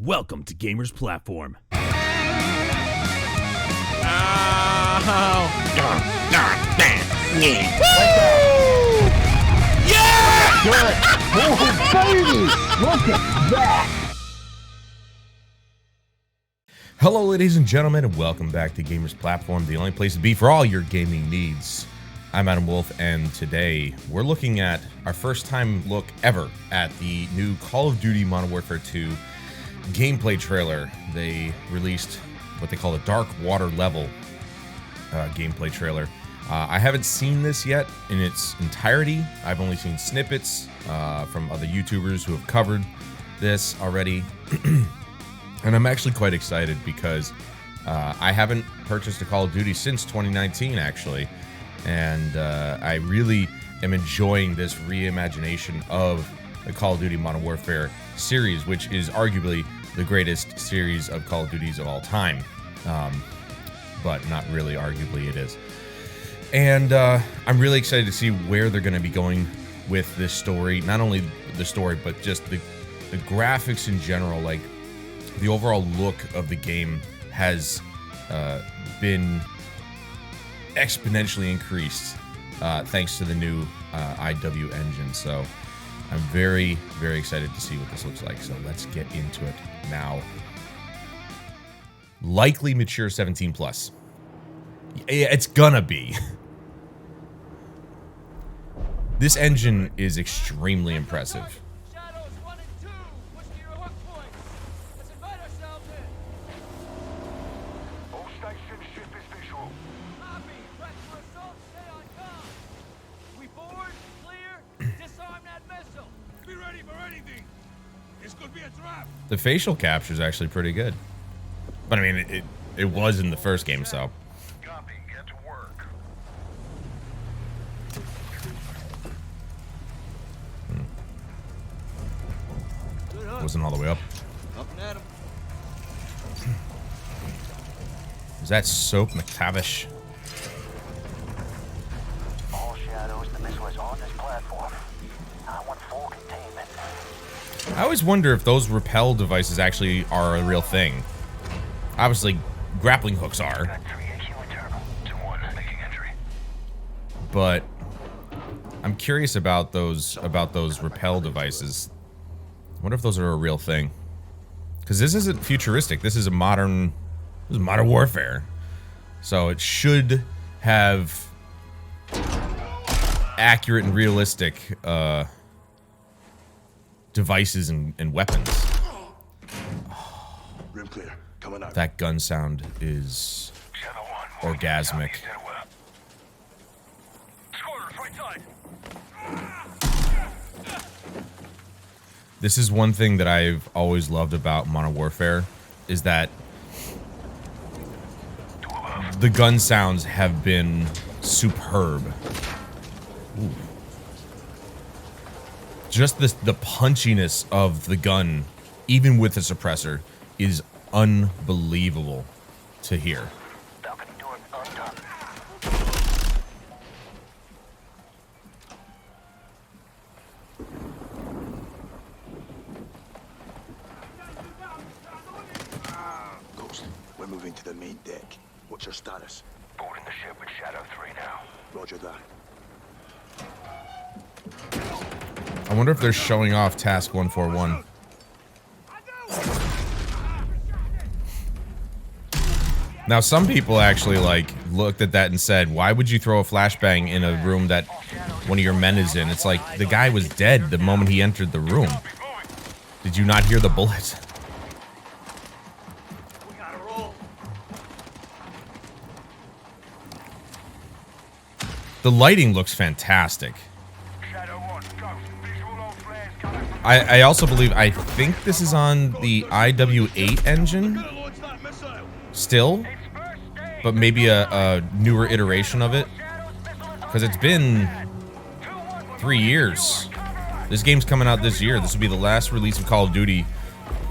Welcome to Gamers Platform. Oh. Yeah! Good. Oh, baby! Look at that! Hello, ladies and gentlemen, and welcome back to Gamers Platform, the only place to be for all your gaming needs. I'm MWII, and today we're looking at our first time look ever at the new Call of Duty Modern Warfare 2 gameplay trailer. They released what they call a Dark Water Level gameplay trailer. I haven't seen this yet in its entirety. I've only seen snippets from other YouTubers who have covered this already. And I'm actually quite excited because I haven't purchased a Call of Duty since 2019, actually. And I really am enjoying this reimagination of the Call of Duty Modern Warfare series, which is arguably the greatest series of Call of Duties of all time. But not really, arguably it is. And I'm really excited to see where they're going to be going with this story. Not only the story, but just the graphics in general. Like, the overall look of the game has been exponentially increased thanks to the new MWII engine. So I'm very, very excited to see what this looks like. So let's get into it now. Likely mature 17 plus. Yeah, it's gonna be. This engine is extremely impressive. The facial capture is actually pretty good. But I mean, it was in the first game, so. Copy, get to work. Wasn't all the way up. Up and at him. Is that Soap McTavish? All shadows, the missile is on this platform. I want full containment. I always wonder if those rappel devices actually are a real thing. Obviously, grappling hooks are. Got 3 AQ internal. 2-1, making entry. But I'm curious about those rappel devices. I wonder if those are a real thing. Because this isn't futuristic. This is modern warfare. So it should have accurate and realistic devices and weapons. Room clear. Coming out. That gun sound is orgasmic. This is one thing that I've always loved about Modern Warfare, is that the gun sounds have been superb. Ooh. Just the punchiness of the gun, even with the suppressor, is unbelievable to hear. Ghost, we're moving to the main deck. What's your status? Boarding the ship with Shadow 3 now. Roger that. I wonder if they're showing off Task 141. Now, some people actually looked at that and said, why would you throw a flashbang in a room that one of your men is in? It's like, the guy was dead the moment he entered the room. Did you not hear the bullet? The lighting looks fantastic. I also believe, I think this is on the MWII engine still, but maybe a newer iteration of it, because it's been 3 years. This game's coming out this year. This will be the last release of Call of Duty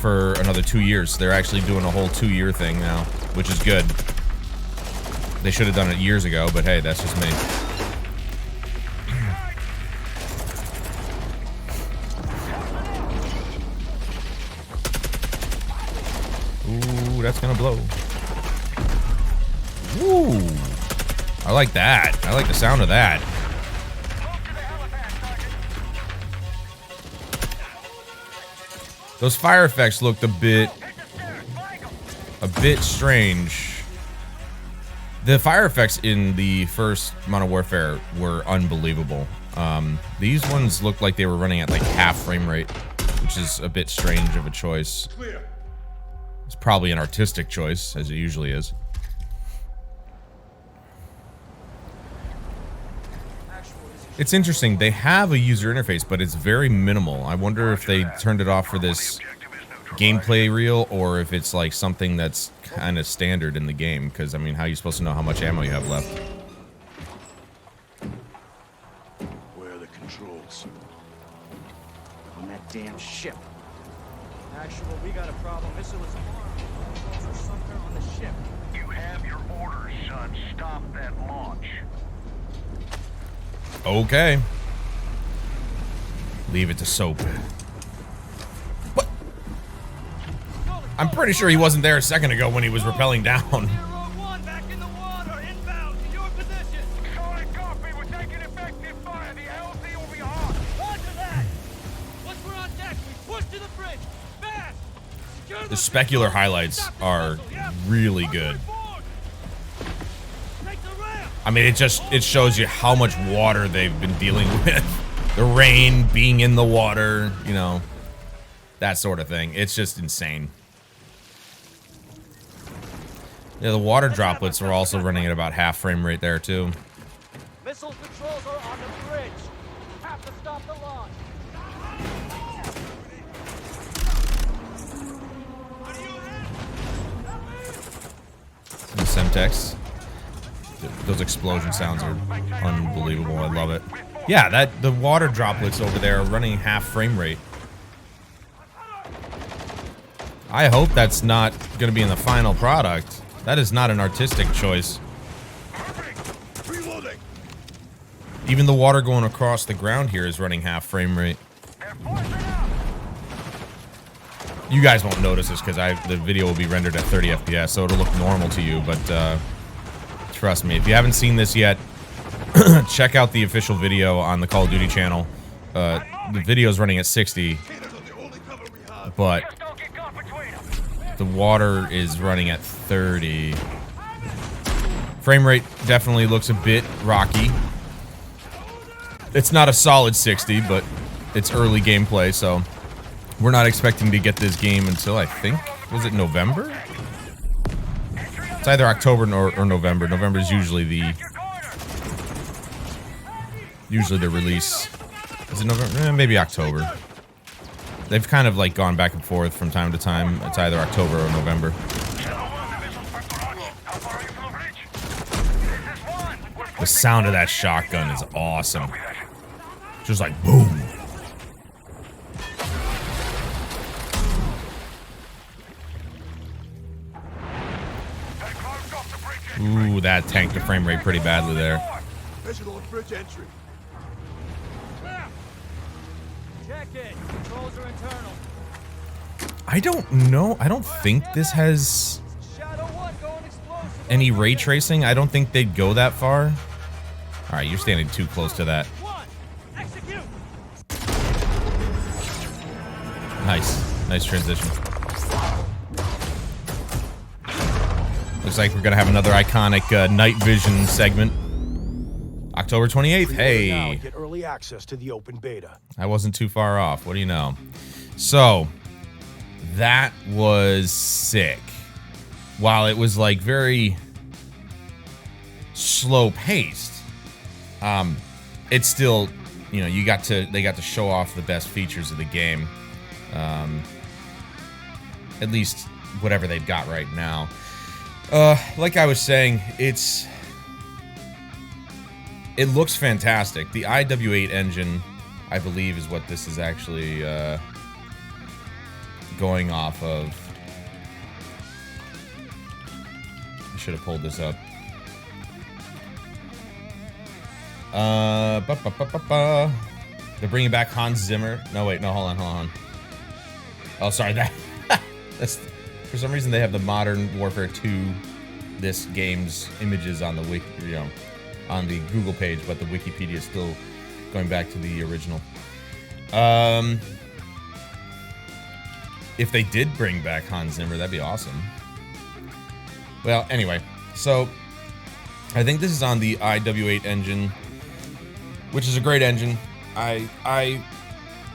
for another 2 years. They're actually doing a whole 2-year thing now, which is good. They should have done it years ago, but hey, that's just me. Ooh, that's gonna blow. Ooh. I like that. I like the sound of that. Those fire effects looked a bit strange. The fire effects in the first Modern Warfare were unbelievable. These ones looked like they were running at like half frame rate, which is a bit strange of a choice. It's probably an artistic choice, as it usually is. It's interesting, they have a user interface, but it's very minimal. I wonder if they turned it off for this gameplay reel, or if it's like something that's kind of standard in the game, because, I mean, how are you supposed to know how much ammo you have left? Where are the controls? On that damn ship. Actual, we got a problem. Missile is armed. Controls are somewhere on the ship. You have your orders, son. Stop that launch. Okay. Leave it to Soap. What? I'm pretty sure he wasn't there a second ago when he was rappelling down. Back in the water, inbound, to your position. Solid copy. We're taking effective fire. The LZ will be hot. Roger that. Once we're on deck, we push to the bridge. Fast. Secure The specular highlights are really good. Take the ramp. I mean, it shows you how much water they've been dealing with. The rain, being in the water, you know, that sort of thing. It's just insane. Yeah, the water droplets are also running at about half frame rate there, too. Missile controls are on the bridge. Have to stop the launch. The Semtex. Those explosion sounds are unbelievable. I love it. Yeah, the water droplets over there are running half frame rate. I hope that's not going to be in the final product. That is not an artistic choice. Reloading. Even the water going across the ground here is running half frame rate. You guys won't notice this because the video will be rendered at 30 FPS, so it'll look normal to you, but trust me, if you haven't seen this yet, check out the official video on the Call of Duty channel. The video is running at 60, but the water is running at 30. Frame rate definitely looks a bit rocky. It's not a solid 60, but it's early gameplay, so we're not expecting to get this game until, I think, was it November? It's either October or November. November is usually the release. Is it November? Maybe October. They've kind of like gone back and forth from time to time. It's either October or November. The sound of that shotgun is awesome. Just like boom. Ooh, that tanked the frame rate pretty badly there. Visual on bridge entry. Check it. Controls are internal. I don't know. I don't think this has Shadow 1 going explosive. any ray tracing. I don't think they'd go that far. All right, you're standing too close to that. 1. Execute. Nice. Nice transition. Looks like we're going to have another iconic night vision segment. October 28th. Pre-order now Hey. and get early access to the open beta. I wasn't too far off. What do you know? So, that was sick. While it was like very slow paced, it's still, you know, they got to show off the best features of the game. At least whatever they've got right now. Like I was saying, it looks fantastic. The IW8 engine, I believe, is what this is actually going off of. I should have pulled this up. They're bringing back Hans Zimmer. No, wait, no, hold on. Oh, sorry, for For some reason, they have the Modern Warfare 2, this game's images on the wiki, on the Google page, but the Wikipedia is still going back to the original. If they did bring back Hans Zimmer, that'd be awesome. Well, anyway, so I think this is on the IW8 engine, which is a great engine. I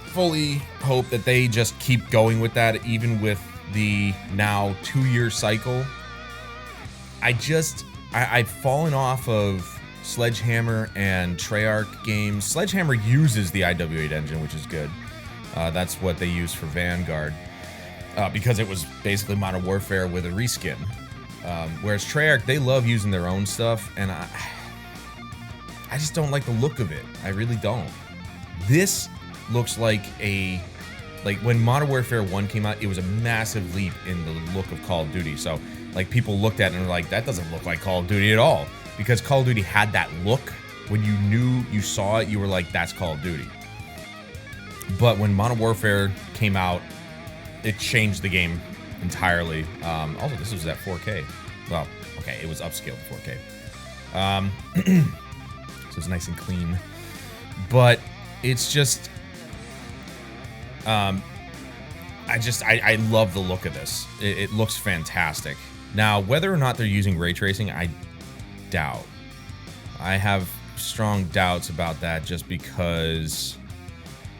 fully hope that they just keep going with that, even with the now 2-year cycle. I've fallen off of Sledgehammer and Treyarch games. Sledgehammer uses the IW8 engine, which is good. That's what they use for Vanguard, because it was basically Modern Warfare with a reskin. Whereas Treyarch, they love using their own stuff, and I just don't like the look of it. I really don't. This looks like when Modern Warfare 1 came out, it was a massive leap in the look of Call of Duty. So, like, people looked at it and were like, that doesn't look like Call of Duty at all. Because Call of Duty had that look. When you saw it, you were like, that's Call of Duty. But when Modern Warfare came out, it changed the game entirely. Also, this was at 4K. Well, okay, it was upscaled to 4K. So it's nice and clean. But it's just... I love the look of this. It looks fantastic. Now, whether or not they're using ray tracing, I doubt. I have strong doubts about that, just because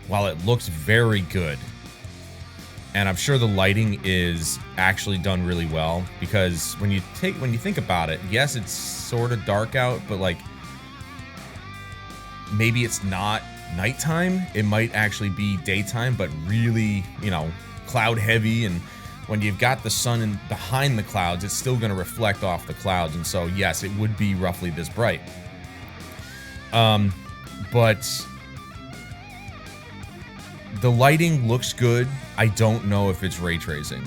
while it looks very good, and I'm sure the lighting is actually done really well, because when you think about it, yes, it's sort of dark out, but like maybe it's not nighttime. It might actually be daytime, but really, cloud heavy, and when you've got the sun behind the clouds, it's still going to reflect off the clouds, and so yes, it would be roughly this bright. But the lighting looks good. I don't know if it's ray tracing,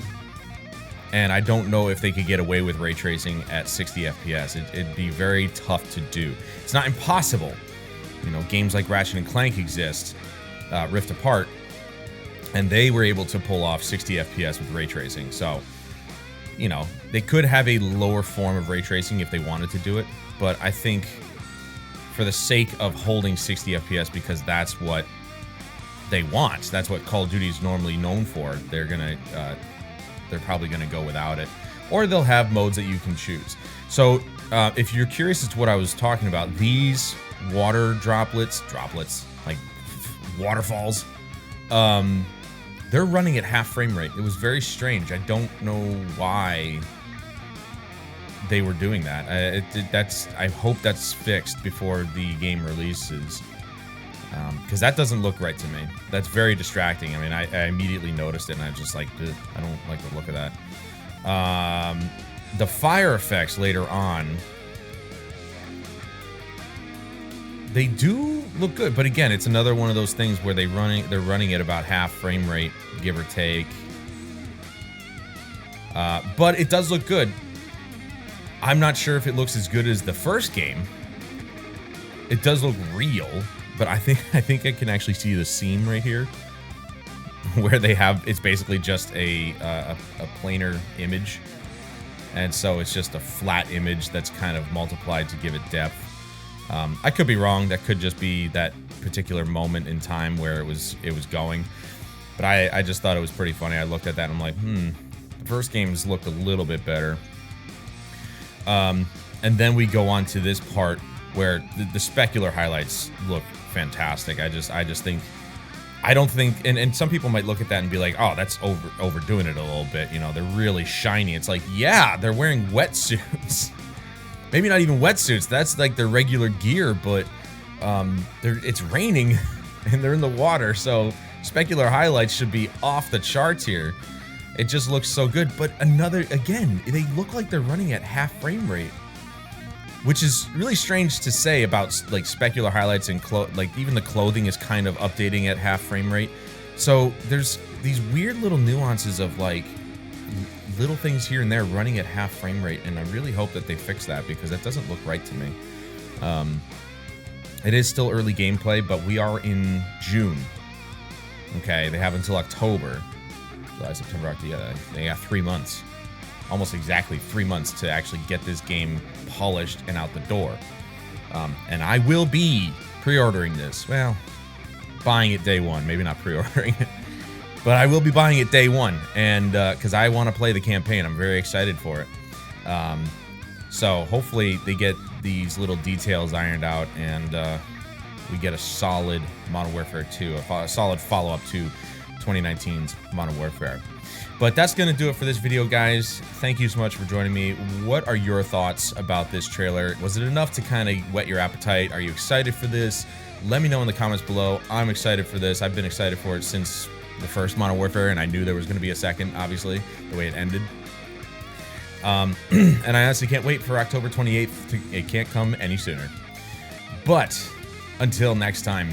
and I don't know if they could get away with ray tracing at 60 FPS. It'd be very tough to do. It's not impossible. Games like Ratchet and Clank exist, Rift Apart, and they were able to pull off 60 FPS with ray tracing. So, they could have a lower form of ray tracing if they wanted to do it, but I think for the sake of holding 60 FPS, because that's what they want, that's what Call of Duty is normally known for, they're probably gonna go without it, or they'll have modes that you can choose. So, if you're curious as to what I was talking about, these water droplets, like waterfalls, they're running at half frame rate. It was very strange. I don't know why they were doing that. I hope that's fixed before the game releases, because that doesn't look right to me. That's very distracting. I mean, I immediately noticed it, and I was just like, I don't like the look of that. The fire effects later on, they do look good, but again, it's another one of those things where they're running at about half frame rate, give or take. But it does look good. I'm not sure if it looks as good as the first game. It does look real, but I think I can actually see the seam right here, where it's basically just a planar image, and so it's just a flat image that's kind of multiplied to give it depth. I could be wrong. That could just be that particular moment in time where it was going. But I just thought it was pretty funny. I looked at that and I'm like, the first games looked a little bit better. And then we go on to this part where the specular highlights look fantastic. I don't think, and some people might look at that and be like, oh, that's overdoing it a little bit. They're really shiny. It's like, yeah, they're wearing wetsuits. Maybe not even wetsuits. That's like their regular gear, but it's raining and they're in the water, so specular highlights should be off the charts here. It just looks so good. But again, they look like they're running at half frame rate, which is really strange to say about like specular highlights, and like even the clothing is kind of updating at half frame rate. So there's these weird little nuances of like little things here and there running at half frame rate, and I really hope that they fix that, because that doesn't look right to me. It is still early gameplay, but we are in June. Okay, they have until October. July, September, October. Yeah, they got 3 months. almost exactly 3 months to actually get this game polished and out the door. And I will be pre-ordering this. Well, buying it day one, maybe not pre-ordering it, but I will be buying it day one, and because I want to play the campaign. I'm very excited for it. So hopefully they get these little details ironed out, and we get a solid Modern Warfare 2, a solid follow-up to 2019's Modern Warfare. But that's going to do it for this video, guys. Thank you so much for joining me. What are your thoughts about this trailer? Was it enough to kind of whet your appetite? Are you excited for this? Let me know in the comments below. I'm excited for this. I've been excited for it since the first Modern Warfare, and I knew there was going to be a second, obviously, the way it ended. And I honestly can't wait for October 28th. It can't come any sooner. But until next time,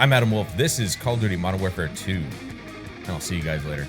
I'm Adam Wolf. This is Call of Duty Modern Warfare 2, and I'll see you guys later.